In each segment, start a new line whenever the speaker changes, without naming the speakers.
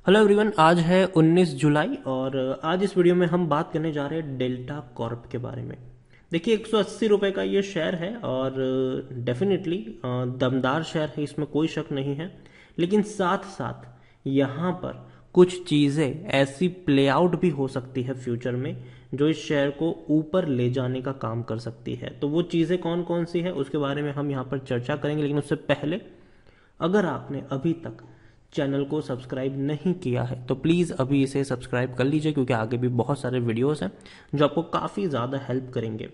Hello everyone, आज है 19 जुलाई और आज इस वीडियो में हम बात करने जा रहे हैं डेल्टा कॉर्प के बारे में। देखिए 180 रुपये का ये शेयर है और डेफिनेटली दमदार शेयर है, इसमें कोई शक नहीं है। लेकिन साथ साथ यहाँ पर कुछ चीज़ें ऐसी प्ले आउट भी हो सकती है फ्यूचर में जो इस शेयर को ऊपर ले जाने का काम कर सकती है। तो वो चीज़ें कौन कौन सी है उसके बारे में हम यहाँ पर चर्चा करेंगे। लेकिन उससे पहले अगर आपने अभी तक चैनल को सब्सक्राइब नहीं किया है तो प्लीज़ अभी इसे सब्सक्राइब कर लीजिए, क्योंकि आगे भी बहुत सारे वीडियोस हैं जो आपको काफ़ी ज़्यादा हेल्प करेंगे।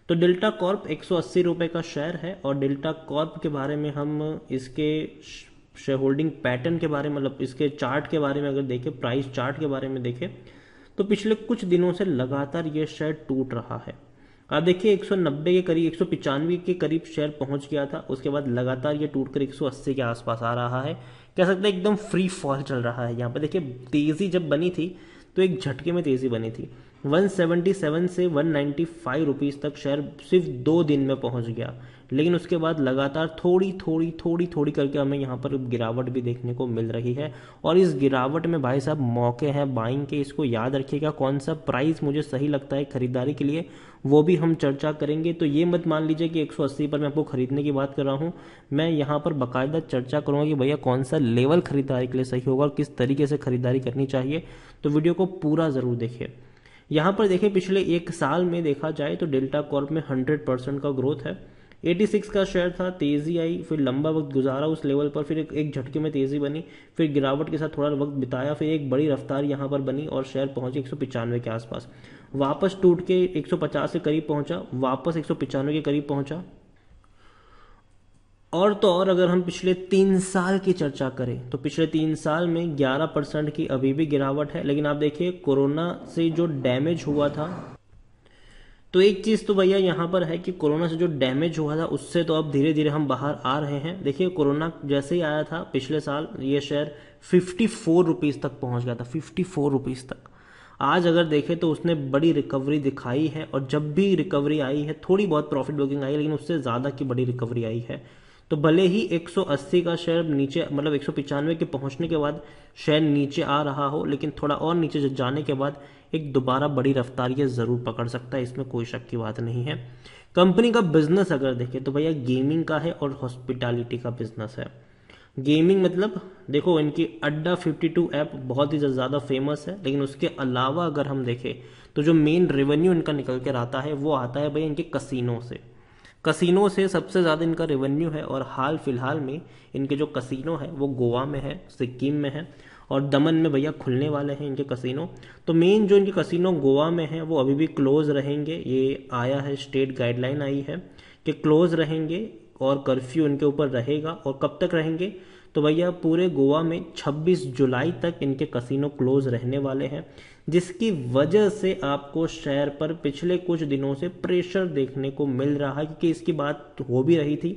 तो डेल्टा कॉर्प 180 रुपये का शेयर है और डेल्टा कॉर्प के बारे में हम इसके शेयर होल्डिंग पैटर्न के बारे में, मतलब इसके चार्ट के बारे में अगर देखें, प्राइस चार्ट के बारे में देखें तो पिछले कुछ दिनों से लगातार ये शेयर टूट रहा है। आप देखिए 190 के करीब, 195 के करीब शेयर पहुंच गया था, उसके बाद लगातार ये टूटकर 180 के आसपास आ रहा है। कह सकते हैं एकदम फ्री फॉल चल रहा है। यहाँ पे देखिए तेजी जब बनी थी तो एक झटके में तेजी बनी थी। 177 से 195 रुपीज़ तक शेयर सिर्फ 2 दिन में पहुंच गया, लेकिन उसके बाद लगातार थोड़ी करके हमें यहाँ पर गिरावट भी देखने को मिल रही है। और इस गिरावट में भाई साहब मौके हैं बाइंग के, इसको याद रखिएगा। कौन सा प्राइस मुझे सही लगता है खरीदारी के लिए वो भी हम चर्चा करेंगे। तो ये मत मान लीजिए कि 180 पर मैं आपको खरीदने की बात कर रहा हूँ। मैं यहाँ पर बाकायदा चर्चा करूँगा कि भैया कौन सा लेवल खरीदारी के लिए सही होगा और किस तरीके से खरीदारी करनी चाहिए। तो वीडियो को पूरा ज़रूर देखिए। यहाँ पर देखिए पिछले एक साल में देखा जाए तो डेल्टा कॉर्प में 100% का ग्रोथ है। 86 का शेयर था, तेजी आई, फिर लंबा वक्त गुजारा उस लेवल पर, फिर एक झटके में तेजी बनी, फिर गिरावट के साथ थोड़ा वक्त बिताया, फिर एक बड़ी रफ्तार यहाँ पर बनी और शेयर पहुंचे 195 के आसपास। वापस टूट के 150 के करीब पहुंचा, वापस 195 के करीब पहुंचा। और तो और अगर हम पिछले 3 साल की चर्चा करें तो पिछले 3 साल में 11% की अभी भी गिरावट है। लेकिन आप देखिए कोरोना से जो डैमेज हुआ था, तो एक चीज़ तो भैया यहाँ पर है कि कोरोना से जो डैमेज हुआ था उससे तो अब धीरे धीरे हम बाहर आ रहे हैं। देखिए कोरोना जैसे ही आया था पिछले साल ये शेयर 54 रुपीज़ तक पहुँच गया था, 54 रुपीज़ तक। आज अगर देखें तो उसने बड़ी रिकवरी दिखाई है और जब भी रिकवरी आई है थोड़ी बहुत प्रॉफिट बुकिंग आई है, लेकिन उससे ज़्यादा की बड़ी रिकवरी आई है। तो भले ही 180 का शेयर नीचे, मतलब 195 के पहुंचने के बाद शेयर नीचे आ रहा हो, लेकिन थोड़ा और नीचे जाने के बाद एक दोबारा बड़ी रफ्तार ये जरूर पकड़ सकता है, इसमें कोई शक की बात नहीं है। कंपनी का बिजनेस अगर देखें तो भैया गेमिंग का है और हॉस्पिटैलिटी का बिजनेस है। गेमिंग मतलब देखो इनकी अड्डा 52 ऐप बहुत ही ज़्यादा फेमस है, लेकिन उसके अलावा अगर हम देखें तो जो मेन रेवेन्यू इनका निकल कर आता है वो आता है भैया इनके कसिनो से। कसिनो से सबसे ज़्यादा इनका रेवेन्यू है और हाल फिलहाल में इनके जो कसिनो है वो गोवा में है, सिक्किम में है और दमन में भैया खुलने वाले हैं इनके कसिनो। तो मेन जो इनके कसिनो गोवा में है वो अभी भी क्लोज रहेंगे। ये आया है, स्टेट गाइडलाइन आई है कि क्लोज रहेंगे और कर्फ्यू इनके ऊपर रहेगा। और कब तक रहेंगे तो भैया पूरे गोवा में 26 जुलाई तक इनके कसिनो क्लोज रहने वाले हैं, जिसकी वजह से आपको शेयर पर पिछले कुछ दिनों से प्रेशर देखने को मिल रहा है। क्योंकि इसकी बात हो भी रही थी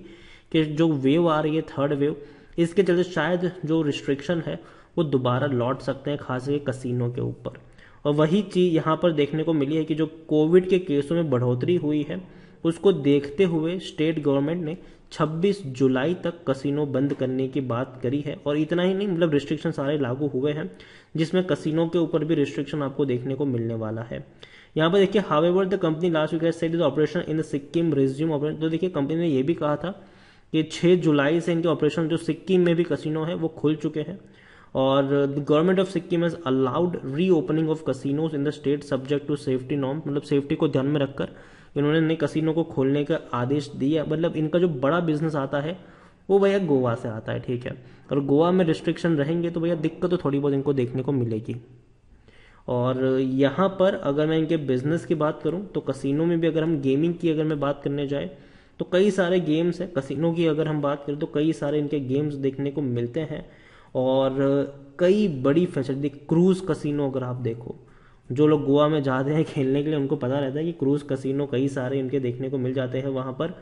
कि जो वेव आ रही है, थर्ड वेव, इसके चलते शायद जो रिस्ट्रिक्शन है वो दोबारा लौट सकते हैं, खास करके कसिनो के ऊपर। और वही चीज़ यहाँ पर देखने को मिली है कि जो कोविड के केसों में बढ़ोतरी हुई है उसको देखते हुए स्टेट गवर्नमेंट ने 26 जुलाई तक कसिनो बंद करने की बात करी है। और इतना ही नहीं, मतलब रिस्ट्रिक्शन सारे लागू हुए हैं, जिसमें कसिनो के ऊपर भी रिस्ट्रिक्शन आपको देखने को मिलने वाला है। यहाँ पर देखिए however the company last week has said the operation in the Sikkim resume operation. तो देखिए कंपनी ने यह भी कहा था कि 6 जुलाई से इनके ऑपरेशन जो सिक्किम में भी कसिनो है वो खुल चुके हैं। और the government of Sikkim has allowed reopening of casinos in the state subject to safety norm. मतलब सेफ्टी को ध्यान में रखकर इन्होंने नए कसिनो को खोलने का आदेश दिया। मतलब इनका जो बड़ा बिजनेस आता है वो भैया गोवा से आता है, ठीक है। और गोवा में रिस्ट्रिक्शन रहेंगे तो भैया दिक्कत तो थोड़ी बहुत इनको देखने को मिलेगी। और यहाँ पर अगर मैं इनके बिजनेस की बात करूँ तो कसिनो में भी अगर हम गेमिंग की अगर मैं बात करने जाए तो कई सारे गेम्स हैं। कसिनो की अगर हम बात करें तो कई सारे इनके गेम्स देखने को मिलते हैं और कई बड़ी फैसिलिटी। क्रूज कसिनो अगर आप देखो, जो लोग गोवा में जाते हैं खेलने के लिए उनको पता रहता है कि क्रूज कसिनो कई सारे इनके देखने को मिल जाते हैं वहाँ पर।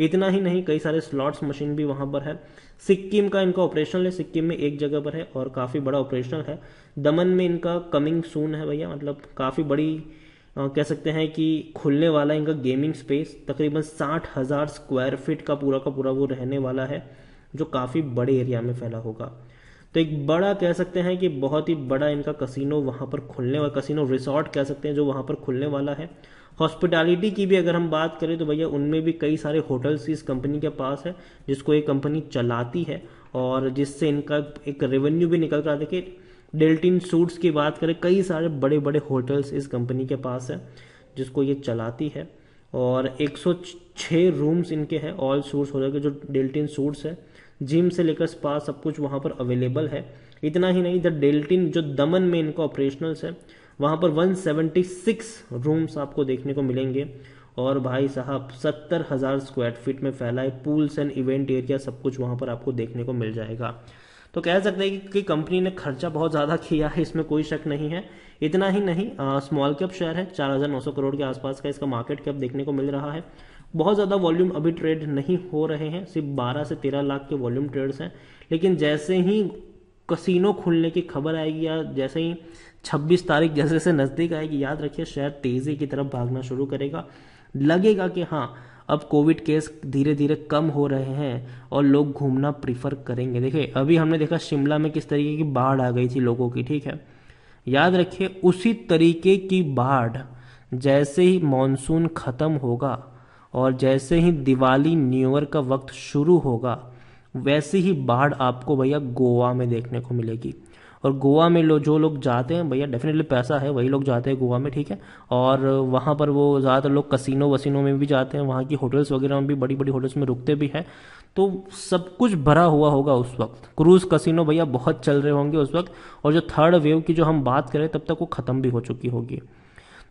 इतना ही नहीं, कई सारे स्लॉट्स मशीन भी वहाँ पर है। सिक्किम का इनका ऑपरेशनल है, सिक्किम में एक जगह पर है और काफ़ी बड़ा ऑपरेशनल है। दमन में इनका कमिंग सून है भैया, मतलब काफ़ी बड़ी कह सकते हैं कि खुलने वाला इनका गेमिंग स्पेस। तकरीबन 60,000 स्क्वायर फीट का पूरा वो रहने वाला है, जो काफ़ी बड़े एरिया में फैला होगा। तो एक बड़ा कह सकते हैं कि बहुत ही बड़ा इनका कसिनो वहाँ पर खुलने वाला, कसिनो रिसॉर्ट कह सकते हैं जो वहाँ पर खुलने वाला है। हॉस्पिटैलिटी की भी अगर हम बात करें तो भैया उनमें भी कई सारे होटल्स इस कंपनी के पास है जिसको ये कंपनी चलाती है और जिससे इनका एक रेवेन्यू भी निकल कर। देखिए डेल्टिन सूट्स की बात करें, कई सारे बड़े बड़े होटल्स इस कंपनी के पास है जिसको ये चलाती है और 106 रूम्स इनके हैं ऑल सूट्स होटल के जो डेल्टिन सूट्स है। जिम से लेकर स्पा सब कुछ वहाँ पर अवेलेबल है। इतना ही नहीं, द डेल्टिन जो दमन में इनका ऑपरेशनल्स है वहाँ पर 176 रूम्स आपको देखने को मिलेंगे और भाई साहब 70,000 स्क्वायर फीट में फैला है। पूल्स एंड इवेंट एरिया सब कुछ वहाँ पर आपको देखने को मिल जाएगा। तो कह सकते हैं कि कंपनी ने खर्चा बहुत ज़्यादा किया है, इसमें कोई शक नहीं है। इतना ही नहीं, स्मॉल कैप शेयर है, 4,900 करोड़ के आसपास का इसका मार्केट कैप देखने को मिल रहा है। बहुत ज़्यादा वॉल्यूम अभी ट्रेड नहीं हो रहे हैं, सिर्फ 12 से 13 लाख के वॉल्यूम ट्रेड्स हैं। लेकिन जैसे ही कसिनो खुलने की खबर आएगी या जैसे ही 26 तारीख जैसे जैसे नज़दीक आएगी, याद रखिए शेयर तेज़ी की तरफ भागना शुरू करेगा। लगेगा कि हाँ अब कोविड केस धीरे धीरे कम हो रहे हैं और लोग घूमना प्रीफर करेंगे। देखिए अभी हमने देखा शिमला में किस तरीके की बाढ़ आ गई थी लोगों की, ठीक है। याद रखिए उसी तरीके की बाढ़ जैसे ही मॉनसून खत्म होगा और जैसे ही दिवाली न्यू ईयर का वक्त शुरू होगा वैसे ही बाढ़ आपको भैया गोवा में देखने को मिलेगी। और गोवा में जो लोग जाते हैं भैया, डेफिनेटली पैसा है वही लोग जाते हैं गोवा में, ठीक है। और वहाँ पर वो ज़्यादातर लोग कसिनो वसिनो में भी जाते हैं, वहाँ की होटल्स वगैरह में भी, बड़ी बड़ी होटल्स में रुकते भी हैं। तो सब कुछ भरा हुआ होगा उस वक्त। क्रूज कसिनो भैया बहुत चल रहे होंगे उस वक्त। और जो थर्ड वेव की जो हम बात करें तब तक वो ख़त्म भी हो चुकी होगी।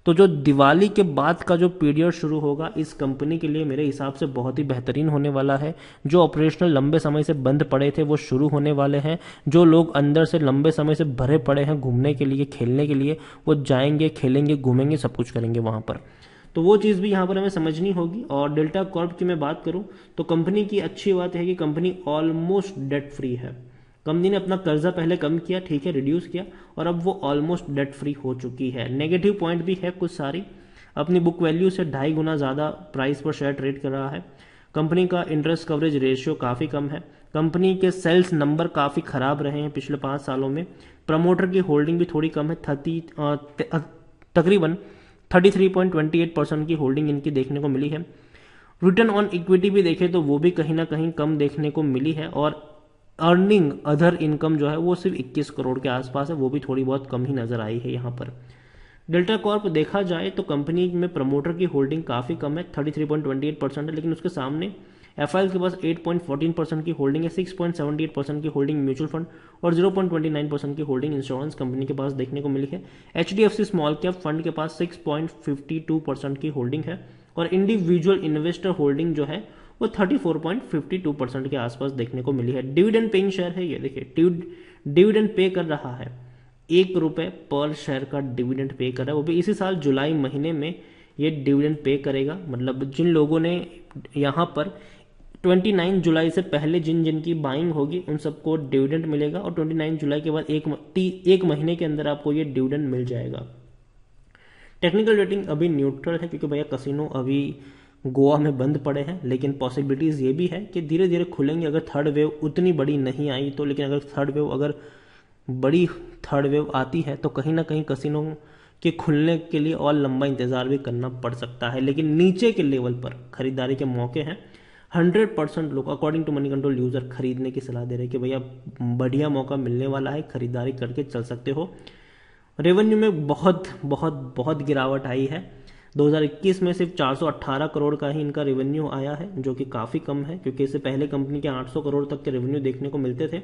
तो जो दिवाली के बाद का जो पीरियड शुरू होगा इस कंपनी के लिए मेरे हिसाब से बहुत ही बेहतरीन होने वाला है। जो ऑपरेशनल लंबे समय से बंद पड़े थे वो शुरू होने वाले हैं। जो लोग अंदर से लंबे समय से भरे पड़े हैं घूमने के लिए, खेलने के लिए, वो जाएंगे, खेलेंगे, घूमेंगे, सब कुछ करेंगे वहाँ पर। तो वो चीज़ भी यहाँ पर हमें समझनी होगी। और डेल्टा कॉर्प की मैं बात करूँ तो कंपनी की अच्छी बात है कि कंपनी ऑलमोस्ट डेट फ्री है। कंपनी ने अपना कर्जा पहले कम किया, ठीक है, रिड्यूस किया, और अब वो ऑलमोस्ट डेट फ्री हो चुकी है। नेगेटिव पॉइंट भी है कुछ सारी। अपनी बुक वैल्यू से 2.5 गुना ज़्यादा प्राइस पर शेयर ट्रेड कर रहा है। कंपनी का इंटरेस्ट कवरेज रेशियो काफ़ी कम है। कंपनी के सेल्स नंबर काफ़ी खराब रहे हैं पिछले 5 सालों में। प्रमोटर की होल्डिंग भी थोड़ी कम है, तकरीबन 33.28% की होल्डिंग इनकी देखने को मिली है। रिटर्न ऑन इक्विटी भी देखें तो वो भी कहीं ना कहीं कम देखने को मिली है। और अर्निंग अदर इनकम जो है वो सिर्फ 21 करोड़ के आसपास है, वो भी थोड़ी बहुत कम ही नजर आई है यहाँ पर। डेल्टा कॉर्प देखा जाए तो कंपनी में प्रमोटर की होल्डिंग काफ़ी कम है, 33.28% है। लेकिन उसके सामने एफआईएल के पास 8.14% की होल्डिंग है, 6.78% की होल्डिंग म्यूचुअल फंड और 0.29% की होल्डिंग इंश्योरेंस कंपनी के पास देखने को मिली है। एचडीएफसी स्मॉल कैप फंड के पास 6.52% की होल्डिंग है और इंडिविजुअल इन्वेस्टर होल्डिंग जो है वो 34.52% के आसपास देखने को मिली है। डिविडेंड पेइंग शेयर है ये, देखिए डिविडेंड पे कर रहा है, 1 रुपये पर शेयर का डिविडेंड पे कर रहा है। वो भी इसी साल जुलाई महीने में ये डिविडेंड पे करेगा। मतलब जिन लोगों ने यहाँ पर 29 जुलाई से पहले जिनकी बाइंग होगी उन सबको डिविडेंड मिलेगा और 29 जुलाई के बाद एक महीने के अंदर आपको ये डिविडेंड मिल जाएगा। टेक्निकल रेटिंग अभी न्यूट्रल है क्योंकि भैया कसिनो अभी गोवा में बंद पड़े हैं। लेकिन पॉसिबिलिटीज़ ये भी है कि धीरे धीरे खुलेंगे अगर थर्ड वेव उतनी बड़ी नहीं आई तो। लेकिन अगर बड़ी थर्ड वेव आती है तो कहीं ना कहीं कसिनो के खुलने के लिए और लंबा इंतज़ार भी करना पड़ सकता है। लेकिन नीचे के लेवल पर खरीदारी के मौके हैं। 100% लोग according to Moneycontrol user खरीदने की सलाह दे रहे हैं कि भैया बढ़िया मौका मिलने वाला है, खरीदारी करके चल सकते हो। रेवेन्यू में बहुत गिरावट आई है। 2021 में सिर्फ 418 करोड़ का ही इनका रेवेन्यू आया है, जो कि काफ़ी कम है क्योंकि इससे पहले कंपनी के 800 करोड़ तक के रेवेन्यू देखने को मिलते थे।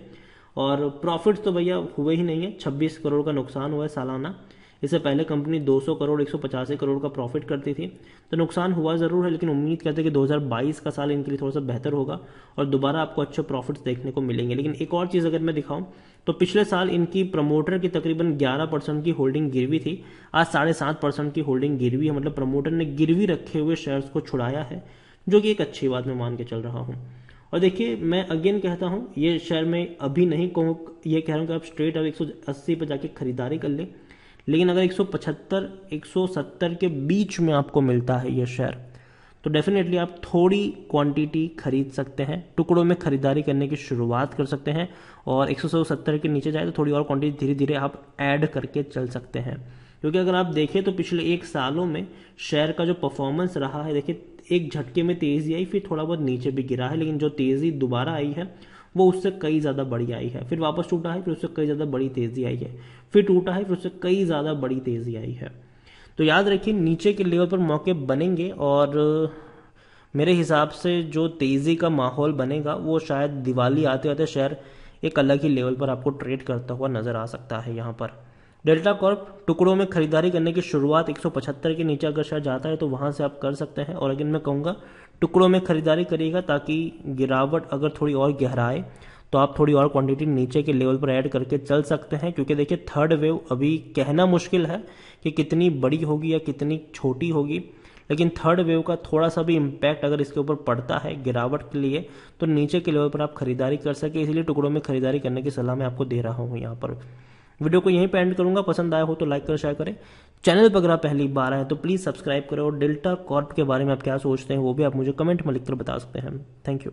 और प्रॉफिट्स तो भैया हुए ही नहीं है, 26 करोड़ का नुकसान हुआ है सालाना। इससे पहले कंपनी 200 करोड़ 185 करोड़ का प्रॉफिट करती थी। तो नुकसान हुआ ज़रूर है, लेकिन उम्मीद करते हैं कि 2022 का साल इनके लिए थोड़ा सा बेहतर होगा और दोबारा आपको अच्छे प्रॉफिट्स देखने को मिलेंगे। लेकिन एक और चीज़ अगर मैं दिखाऊं तो पिछले साल इनकी प्रमोटर की तकरीबन 11% की होल्डिंग गिरवी थी, आज 7.5% की होल्डिंग गिरवी है। मतलब प्रमोटर ने गिरवी रखे हुए शेयर्स को छुड़ाया है, जो कि एक अच्छी बात मैं मान के चल रहा हूँ। और देखिए मैं अगेन कहता हूँ ये शेयर में अभी नहीं कहूँ, ये कह रहा हूँ कि आप स्ट्रेट अब 180 पर जाके खरीदारी कर लें। लेकिन अगर 175 170 के बीच में आपको मिलता है ये शेयर तो डेफिनेटली आप थोड़ी क्वांटिटी खरीद सकते हैं, टुकड़ों में खरीदारी करने की शुरुआत कर सकते हैं, और 170 के नीचे जाए तो थोड़ी और क्वांटिटी धीरे धीरे आप ऐड करके चल सकते हैं। क्योंकि अगर आप देखें तो पिछले 1 सालों में शेयर का जो परफॉर्मेंस रहा है, देखिए एक झटके में तेजी आई, फिर थोड़ा बहुत नीचे भी गिरा है, लेकिन जो तेजी दोबारा आई है वो उससे कई ज़्यादा बड़ी आई है। फिर वापस टूटा है, फिर उससे कई ज़्यादा बड़ी तेजी आई है, फिर टूटा है, फिर उससे कई ज़्यादा बड़ी तेजी आई है। तो याद रखिए नीचे के लेवल पर मौके बनेंगे, और मेरे हिसाब से जो तेज़ी का माहौल बनेगा वो शायद दिवाली आते आते शेयर एक अलग ही लेवल पर आपको ट्रेड करता हुआ नजर आ सकता है। यहाँ पर डेल्टा कॉर्प टुकड़ों में खरीदारी करने की शुरुआत 175 के नीचे अगर शेयर जाता है तो वहां से आप कर सकते हैं। और अगेन मैं कहूँगा टुकड़ों में खरीदारी करिएगा, ताकि गिरावट अगर थोड़ी और गहराए तो आप थोड़ी और क्वांटिटी नीचे के लेवल पर ऐड करके चल सकते हैं। क्योंकि देखिए थर्ड वेव अभी कहना मुश्किल है कि कितनी बड़ी होगी या कितनी छोटी होगी, लेकिन थर्ड वेव का थोड़ा सा भी इम्पैक्ट अगर इसके ऊपर पड़ता है गिरावट के लिए तो नीचे के लेवल पर आप खरीदारी कर सके, इसलिए टुकड़ों में खरीदारी करने की सलाह मैं आपको दे रहा हूँ। यहाँ पर वीडियो को यहीं पे एंड करूंगा। पसंद आया हो तो लाइक करें, शेयर करें। चैनल पर अगर आप पहली बार आए तो प्लीज़ सब्सक्राइब करें, और डेल्टा कॉर्प के बारे में आप क्या सोचते हैं वो भी आप मुझे कमेंट में लिखकर बता सकते हैं। Thank you.